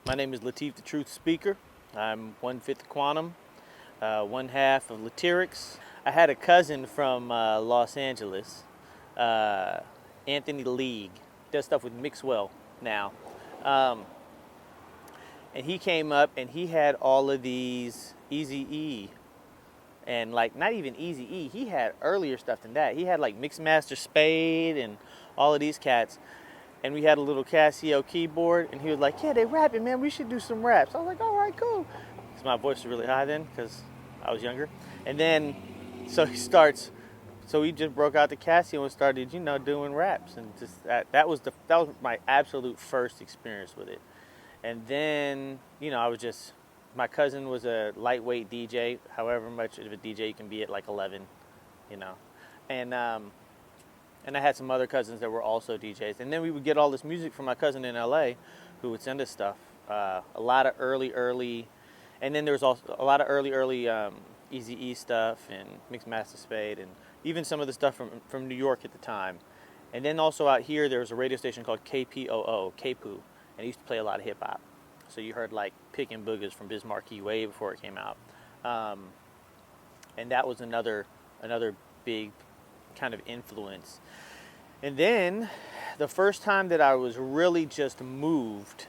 My name is Lateef The Truthspeaker. I'm 1/5 Quantum, one half of Laterix. I had a cousin from Los Angeles, uh, Anthony League. Does stuff with Mixwell now. Um, and he came up and he had all of these Eazy-E. And like not even Eazy-E, he had earlier stuff than that. He had like Mixmaster Spade and all of these cats. And we had a little Casio keyboard, and he was like, "Yeah, they rapping, man. We should do some raps." I was like, "All right, cool." Because my voice was really high then, because I was younger. And then, so he starts. So he just broke out the Casio and started, doing raps, and just that was my absolute first experience with it. And then, I was just, my cousin was a lightweight DJ, however much of a DJ you can be at like 11, you know, and and I had some other cousins that were also DJs. And then we would get all this music from my cousin in LA who would send us stuff. A lot of early, and then there was also a lot of early Eazy-E stuff and Mixmaster Spade and even some of the stuff from New York at the time. And then also out here, there was a radio station called KPOO, KPOO, and it used to play a lot of hip hop. So you heard like Pickin' Boogers from Biz Markie way before it came out. And that was another big kind of influence. And then the first time that I was really just moved,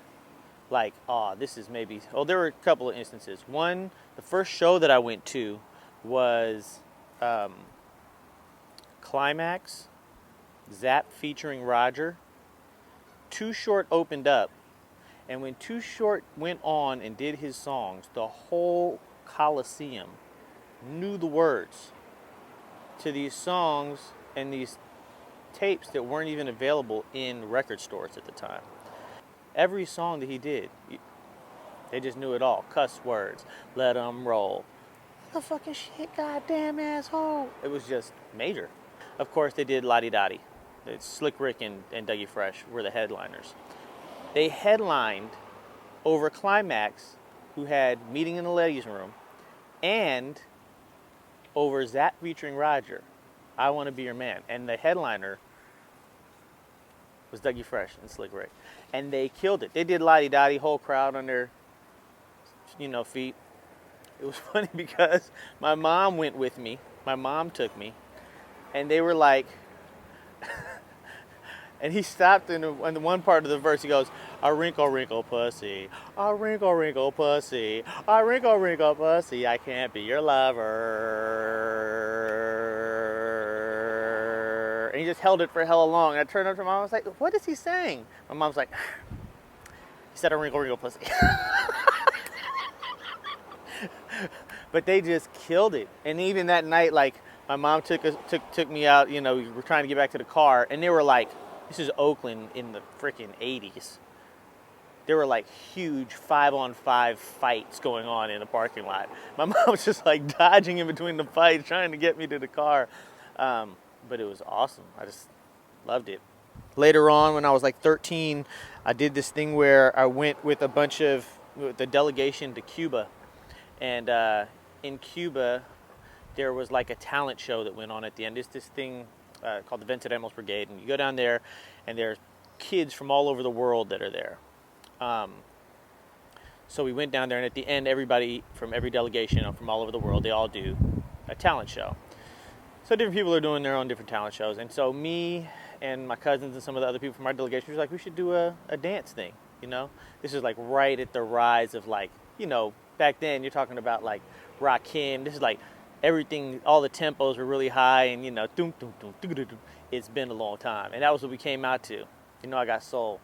like, there were a couple of instances. One, the first show that I went to was Climax, Zap featuring Roger. Too Short opened up, and when Too Short went on and did his songs, the whole Coliseum knew the words to these songs and these tapes that weren't even available in record stores at the time. Every song that he did, they just knew it all. Cuss words, let them roll. The fucking shit, goddamn asshole. It was just major. Of course, they did Lottie Dottie. Slick Rick and Dougie Fresh were the headliners. They headlined over Climax, who had Meeting in the Ladies' Room, and over Zap featuring Roger, I Want to Be Your Man. And the headliner was Dougie Fresh and Slick Rick. And they killed it. They did Lottie Dottie, whole crowd on their, feet. It was funny because my mom went with me. My mom took me. And they were like, and he stopped in the one part of the verse. He goes, "A wrinkle, wrinkle pussy, a wrinkle, wrinkle pussy, a wrinkle, wrinkle pussy. I can't be your lover." And he just held it for hella long. And I turned up to my mom. I was like, "What is he saying?" My mom's like, "He said a wrinkle, wrinkle pussy." But they just killed it. And even that night, like, my mom took me out. We were trying to get back to the car, and they were like, this is Oakland in the freaking 80s. There were like huge 5-on-5 fights going on in the parking lot. My mom was just like dodging in between the fights, trying to get me to the car. But it was awesome. I just loved it. Later on, when I was like 13, I did this thing where I went with the delegation to Cuba. And in Cuba, there was like a talent show that went on at the end. It's this thing called the Venceremos Brigade, and you go down there, and there's kids from all over the world that are there. So we went down there, and at the end, everybody from every delegation from all over the world, they all do a talent show. So different people are doing their own different talent shows, and so me and my cousins and some of the other people from our delegation were like, we should do a dance thing, This is like right at the rise of like, back then you're talking about like Rakim. This is like everything, all the tempos were really high, and doom, doom, doom, doom, doom, doom. It's been a long time, and that was what we came out to. I got soul,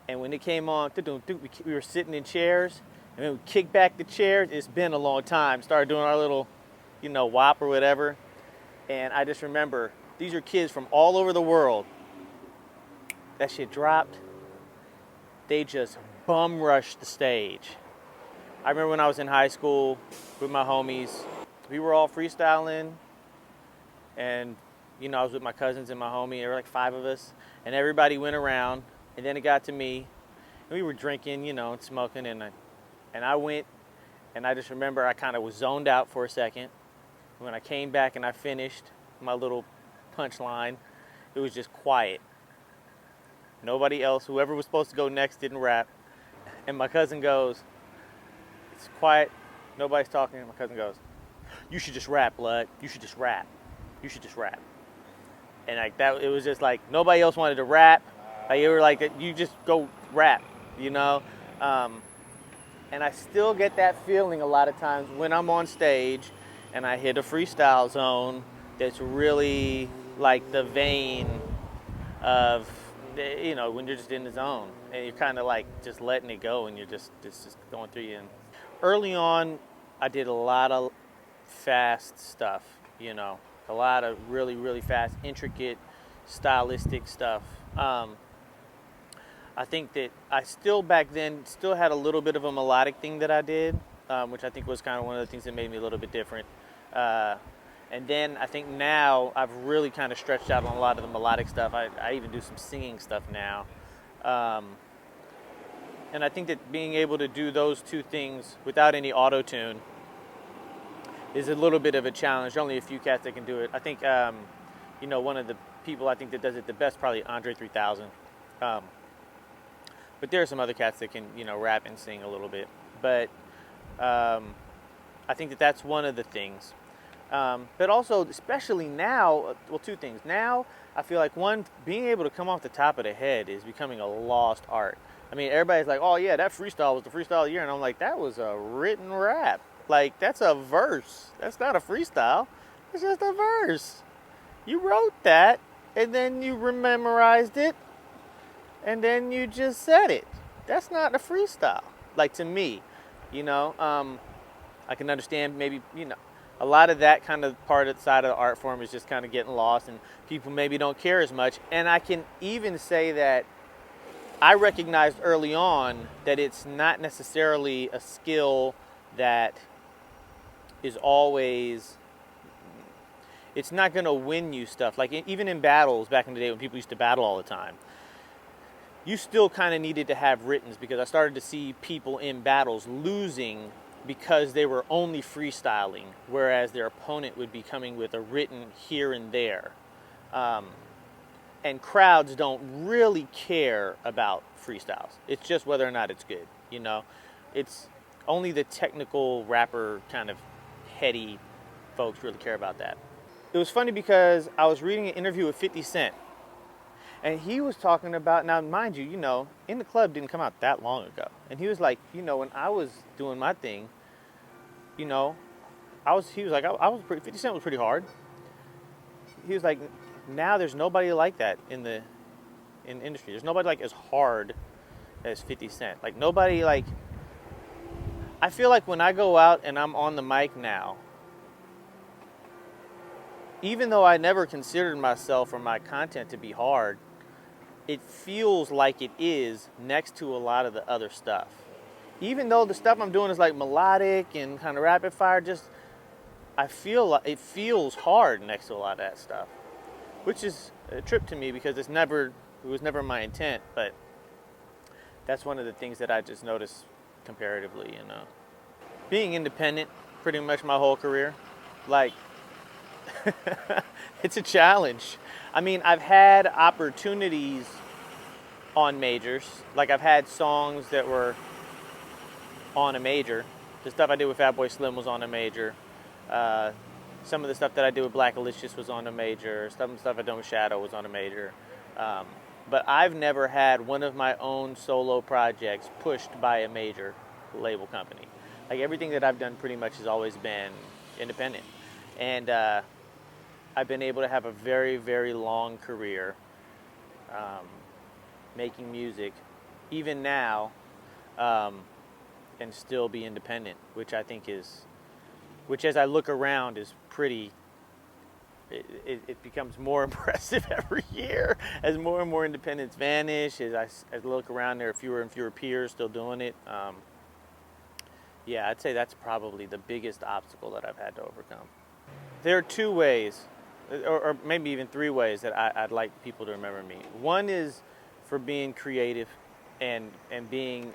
and when it came on, doom, doom, we were sitting in chairs, and then we kicked back the chairs. It's been a long time. Started doing our little, WAP or whatever, and I just remember these are kids from all over the world. That shit dropped. They just bum rushed the stage. I remember when I was in high school with my homies, we were all freestyling, and I was with my cousins and my homie. There were like 5 of us, and everybody went around, and then it got to me, and we were drinking, and smoking, and I went, and I just remember I kind of was zoned out for a second. When I came back and I finished my little punchline, it was just quiet. Nobody else, whoever was supposed to go next, didn't rap. And my cousin goes, it's quiet, nobody's talking, and my cousin goes, you should just rap, blood. You should just rap. You should just rap. And like that, it was just like nobody else wanted to rap. Like you were like, you just go rap, you know. And I still get that feeling a lot of times when I'm on stage and I hit a freestyle zone that's really like the vein of, you know, when you're just in the zone and you're kind of like just letting it go and you're just, it's just going through you. And early on, I did a lot of fast stuff, you know, a lot of really, really fast, intricate, stylistic stuff. I think that I still back then still had a little bit of a melodic thing that I did, which I think was kind of one of the things that made me a little bit different. And then I think now I've really kind of stretched out on a lot of the melodic stuff. I even do some singing stuff now. And I think that being able to do those two things without any auto-tune is a little bit of a challenge. There are only a few cats that can do it. I think, you know, one of the people I think that does it the best, probably Andre 3000. But there are some other cats that can, you know, rap and sing a little bit. But I think that that's one of the things. But also, especially now, well, two things. Now, I feel like one, being able to come off the top of the head is becoming a lost art. I mean, everybody's like, oh yeah, that freestyle was the freestyle of the year. And I'm like, that was a written rap. Like, that's a verse. That's not a freestyle. It's just a verse. You wrote that, and then you memorized it, and then you just said it. That's not a freestyle. Like, to me, you know, I can understand maybe, you know, a lot of that kind of part of the side of the art form is just kind of getting lost, and people maybe don't care as much. And I can even say that I recognized early on that it's not necessarily a skill that is always, it's not going to win you stuff. Like even in battles back in the day when people used to battle all the time, you still kind of needed to have writtens, because I started to see people in battles losing because they were only freestyling, whereas their opponent would be coming with a written here and there. And crowds don't really care about freestyles. It's just whether or not it's good, you know? It's only the technical rapper kind of heady folks really care about that. It was funny because I was reading an interview with 50 Cent, and he was talking about, now mind you, you know, In the Club didn't come out that long ago. And he was like, you know, when I was doing my thing, you know, he was like, I was pretty, 50 Cent was pretty hard. He was like, now there's nobody like that in the industry. There's nobody like as hard as 50 Cent. Like nobody like, I feel like when I go out and I'm on the mic now, even though I never considered myself or my content to be hard, it feels like it is next to a lot of the other stuff. Even though the stuff I'm doing is like melodic and kind of rapid fire, just I feel like it feels hard next to a lot of that stuff, which is a trip to me because it was never my intent. But that's one of the things that I just noticed comparatively, you know. Being independent pretty much my whole career, like it's a challenge. I mean, I've had opportunities on majors. Like I've had songs that were on a major. The stuff I did with Fatboy Slim was on a major. Some of the stuff that I did with Black Alicious was on a major. Some of the stuff I done with Shadow was on a major. But I've never had one of my own solo projects pushed by a major label company. Like everything that I've done pretty much has always been independent. And I've been able to have a very, very long career making music, even now, and still be independent, which I think is, which as I look around is pretty, it becomes more impressive every year as more and more independents vanish. As I look around, there are fewer and fewer peers still doing it. Yeah, I'd say that's probably the biggest obstacle that I've had to overcome. There are two ways, or maybe even three ways that I'd like people to remember me. One is for being creative and being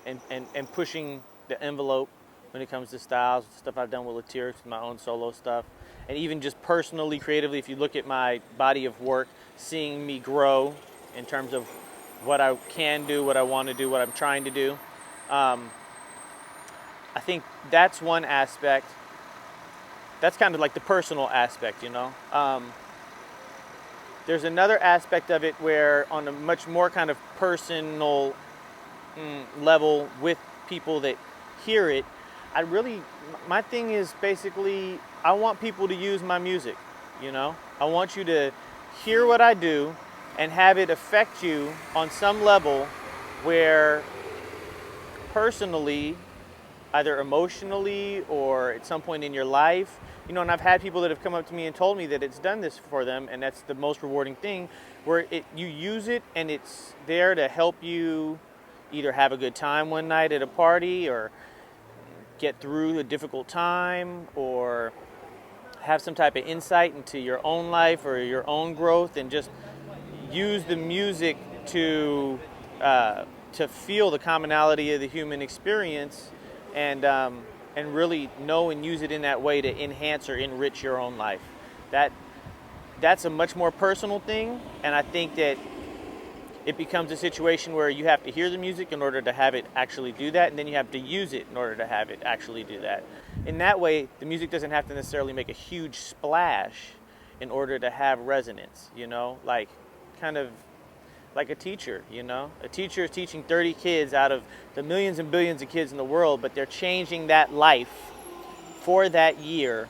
and pushing the envelope when it comes to styles, stuff I've done with Lateef, my own solo stuff, and even just personally, creatively. If you look at my body of work, seeing me grow in terms of what I can do, what I want to do, what I'm trying to do. Um, I think that's one aspect. That's kind of like the personal aspect, you know. There's another aspect of it where, on a much more kind of personal level with people that hear it, my thing is basically, I want people to use my music, you know? I want you to hear what I do and have it affect you on some level where personally, either emotionally or at some point in your life, you know, and I've had people that have come up to me and told me that it's done this for them, and that's the most rewarding thing, where you use it and it's there to help you either have a good time one night at a party, or get through a difficult time, or have some type of insight into your own life or your own growth, and just use the music to feel the commonality of the human experience, and really know and use it in that way to enhance or enrich your own life. That's a much more personal thing, and I think that it becomes a situation where you have to hear the music in order to have it actually do that, and then you have to use it in order to have it actually do that. In that way, the music doesn't have to necessarily make a huge splash in order to have resonance, you know, like kind of like a teacher, you know. A teacher is teaching 30 kids out of the millions and billions of kids in the world, but they're changing that life for that year,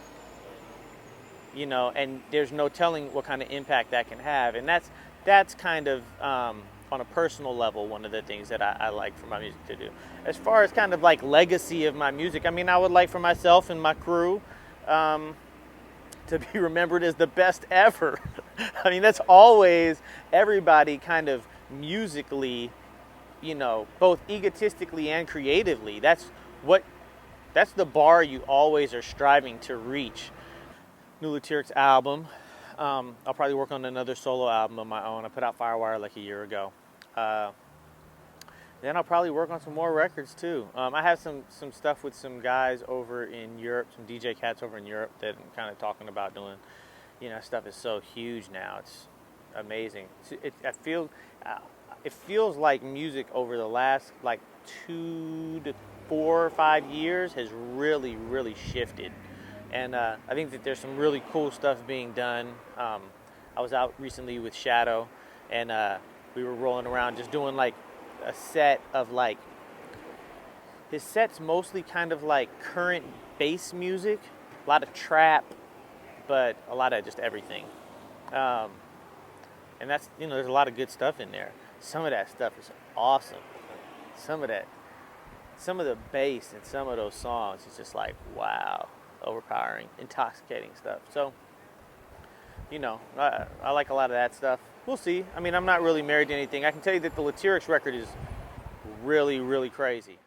you know, and there's no telling what kind of impact that can have. And that's kind of, on a personal level, one of the things that I like for my music to do. As far as kind of like legacy of my music, I mean, I would like for myself and my crew to be remembered as the best ever. I mean, that's always everybody kind of musically, you know, both egotistically and creatively. That's the bar you always are striving to reach. New Lateef's album. I'll probably work on another solo album of my own. I put out Firewire like a year ago. Then I'll probably work on some more records too. I have some stuff with some guys over in Europe, some DJ cats over in Europe that I'm kind of talking about doing. You know, stuff is so huge now. It's amazing. It feels like music over the last like 2 to 4 or 5 years has really, really shifted. And I think that there's some really cool stuff being done. I was out recently with Shadow, and we were rolling around just doing like a set of like, his set's mostly kind of like current bass music, a lot of trap, but a lot of just everything. And that's, you know, there's a lot of good stuff in there. Some of that stuff is awesome. Some of the bass in some of those songs is just like, wow. Overpowering, intoxicating stuff. So, you know, I like a lot of that stuff. We'll see. I mean, I'm not really married to anything. I can tell you that the Lateef record is really, really crazy.